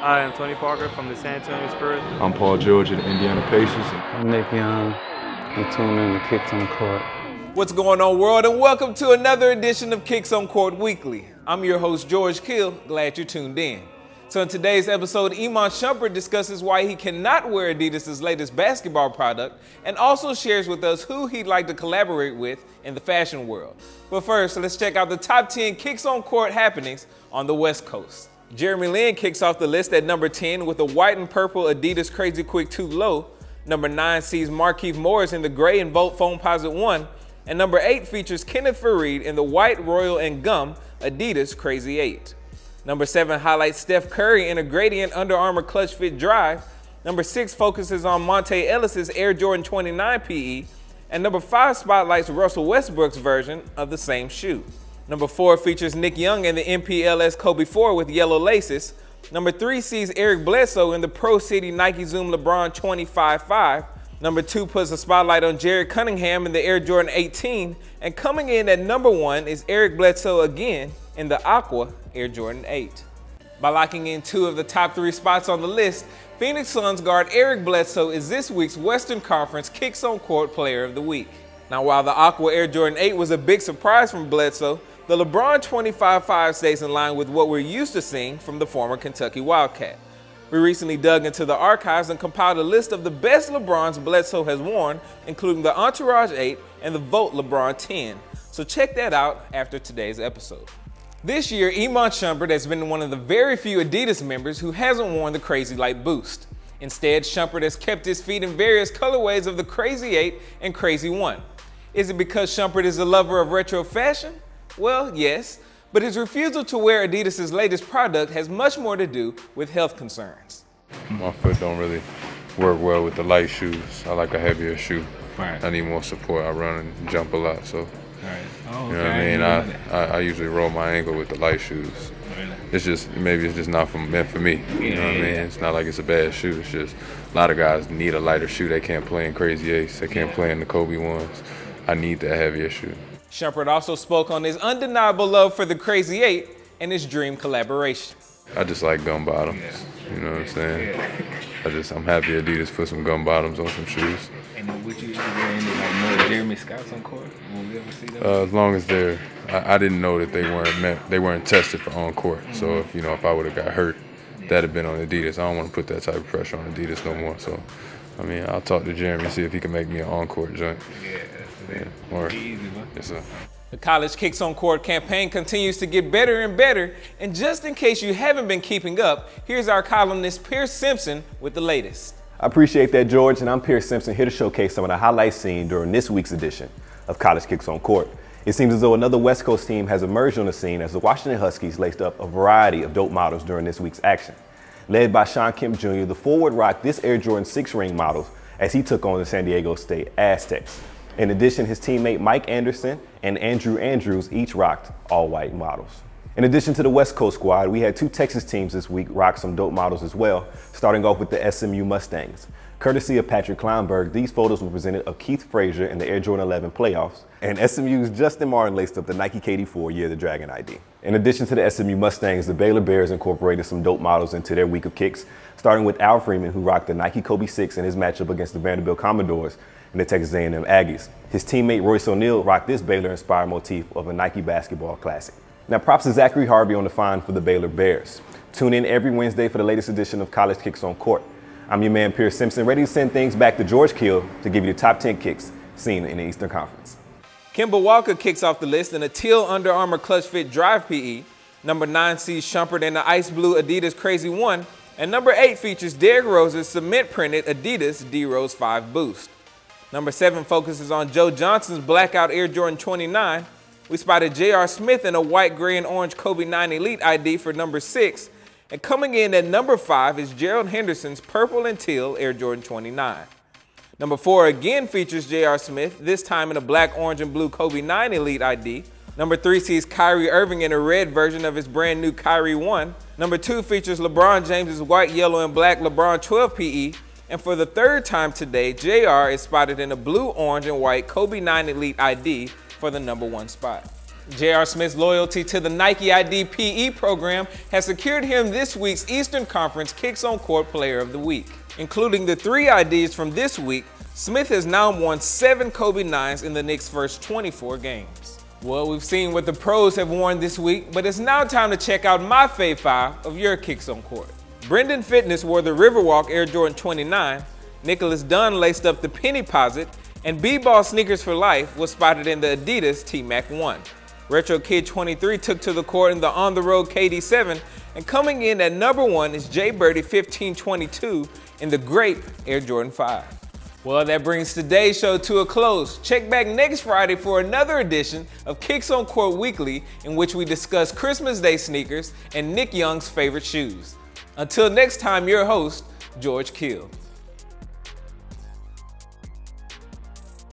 I am Tony Parker from the San Antonio Spurs. I'm Paul George of the Indiana Pacers. I'm Nick Young. You tune in to Kicks on Court. What's going on, world, and welcome to another edition of Kicks on Court Weekly. I'm your host, George KIEL. Glad you're tuned in. So in today's episode, Iman Shumpert discusses why he cannot wear Adidas' latest basketball product and also shares with us who he'd like to collaborate with in the fashion world. But first, let's check out the top 10 Kicks on Court happenings on the West Coast. Jeremy Lin kicks off the list at number 10 with a white and purple Adidas Crazy Quick 2 Low. Number 9 sees Markieff Morris in the gray and Volt Foamposite 1. And number 8 features Kenneth Faried in the white, royal, and gum Adidas Crazy 8. Number 7 highlights Steph Curry in a gradient Under Armour Clutch Fit Drive. Number 6 focuses on Monte Ellis's Air Jordan 29 PE. And number 5 spotlights Russell Westbrook's version of the same shoe. Number 4 features Nick Young in the MPLS Kobe 4 with yellow laces. Number 3 sees Eric Bledsoe in the Pro City Nike Zoom LeBron 25.5. Number 2 puts a spotlight on Jared Cunningham in the Air Jordan 18. And coming in at number 1 is Eric Bledsoe again in the Aqua Air Jordan 8. By locking in 2 of the top 3 spots on the list, Phoenix Suns guard Eric Bledsoe is this week's Western Conference Kicks on Court Player of the Week. Now, while the Aqua Air Jordan 8 was a big surprise from Bledsoe, the LeBron 25.5 stays in line with what we're used to seeing from the former Kentucky Wildcat. We recently dug into the archives and compiled a list of the best LeBrons Bledsoe has worn, including the Entourage 8 and the Volt LeBron 10. So check that out after today's episode. This year, Iman Shumpert has been one of the very few Adidas members who hasn't worn the Crazy Light Boost. Instead, Shumpert has kept his feet in various colorways of the Crazy 8 and Crazy 1. Is it because Shumpert is a lover of retro fashion? Well, yes, but his refusal to wear Adidas' latest product has much more to do with health concerns. My foot don't really work well with the light shoes. I like a heavier shoe. Right. I need more support. I run and jump a lot, so. Right. Oh, you know what I mean? I usually roll my ankle with the light shoes. Really? It's just, maybe it's just not meant for me. You know what I mean? It's not like it's a bad shoe. It's just a lot of guys need a lighter shoe. They can't play in Crazy 8s. They can't play in the Kobe 1s. I need that heavier shoe. Shumpert also spoke on his undeniable love for the Crazy 8 and his dream collaboration. I just like gum bottoms. You know what I'm saying? I'm happy Adidas put some gum bottoms on some shoes. And would you ever wear any like more Jeremy Scotts on court? Will we ever see them? As long as they're, I didn't know that they weren't tested for on court. So if I would have got hurt, that'd have been on Adidas. I don't want to put that type of pressure on Adidas no more. So, I mean, I'll talk to Jeremy and see if he can make me an on court joint. Or, yes, sir. The College Kicks on Court campaign continues to get better and better, and just in case you haven't been keeping up, here's our columnist Pierce Simpson with the latest. I appreciate that, George, and I'm Pierce Simpson here to showcase some of the highlights seen during this week's edition of College Kicks on Court. It seems as though another West Coast team has emerged on the scene as the Washington Huskies laced up a variety of dope models during this week's action. Led by Sean Kemp Jr., the forward rocked this Air Jordan 6 ring models as he took on the San Diego State Aztecs. In addition, his teammate Mike Anderson and Andrew Andrews each rocked all-white models. In addition to the West Coast squad, we had 2 Texas teams this week rock some dope models as well, starting off with the SMU Mustangs. Courtesy of Patrick Kleinberg, these photos were presented of Keith Frazier in the Air Jordan 11 playoffs, and SMU's Justin Martin laced up the Nike KD4 Year the Dragon ID. In addition to the SMU Mustangs, the Baylor Bears incorporated some dope models into their week of kicks, starting with Al Freeman, who rocked the Nike Kobe 6 in his matchup against the Vanderbilt Commodores and the Texas A&M Aggies. His teammate Royce O'Neal rocked this Baylor-inspired motif of a Nike basketball classic. Now, props to Zachary Harvey on the find for the Baylor Bears. Tune in every Wednesday for the latest edition of College Kicks on Court. I'm your man, Pierce Simpson, ready to send things back to George KIEL to give you the top 10 kicks seen in the Eastern Conference. Kemba Walker kicks off the list in a teal Under Armour Clutch Fit Drive PE. Number 9 sees Shumpert in the ice blue Adidas Crazy 1. And number 8 features Derrick Rose's cement-printed Adidas D-Rose 5 Boost. Number 7 focuses on Joe Johnson's blackout Air Jordan 29. We spotted J.R. Smith in a white, gray, and orange Kobe 9 Elite ID for number 6. And coming in at number 5 is Gerald Henderson's purple and teal Air Jordan 29. Number 4 again features J.R. Smith, this time in a black, orange, and blue Kobe 9 Elite ID. Number 3 sees Kyrie Irving in a red version of his brand new Kyrie 1. Number 2 features LeBron James's white, yellow, and black LeBron 12 PE. And for the 3rd time today, JR is spotted in a blue, orange, and white Kobe 9 Elite ID for the number 1 spot. J.R. Smith's loyalty to the Nike ID PE program has secured him this week's Eastern Conference Kicks on Court Player of the Week. Including the 3 IDs from this week, Smith has now won 7 Kobe 9s in the Knicks' first 24 games. Well, we've seen what the pros have worn this week, but it's now time to check out my fave 5 of your Kicks on Court. Brendan Fitness wore the Riverwalk Air Jordan 29, Nicholas Dunn laced up the Penny Posit, and B-Ball Sneakers for Life was spotted in the Adidas T-Mac 1. Retro Kid 23 took to the court in the on-the-road KD7, and coming in at number 1 is Jay Birdie 1522 in the Grape Air Jordan 5. Well, that brings today's show to a close. Check back next Friday for another edition of Kicks on Court Weekly, in which we discuss Christmas Day sneakers and Nick Young's favorite shoes. Until next time, your host, George KIEL.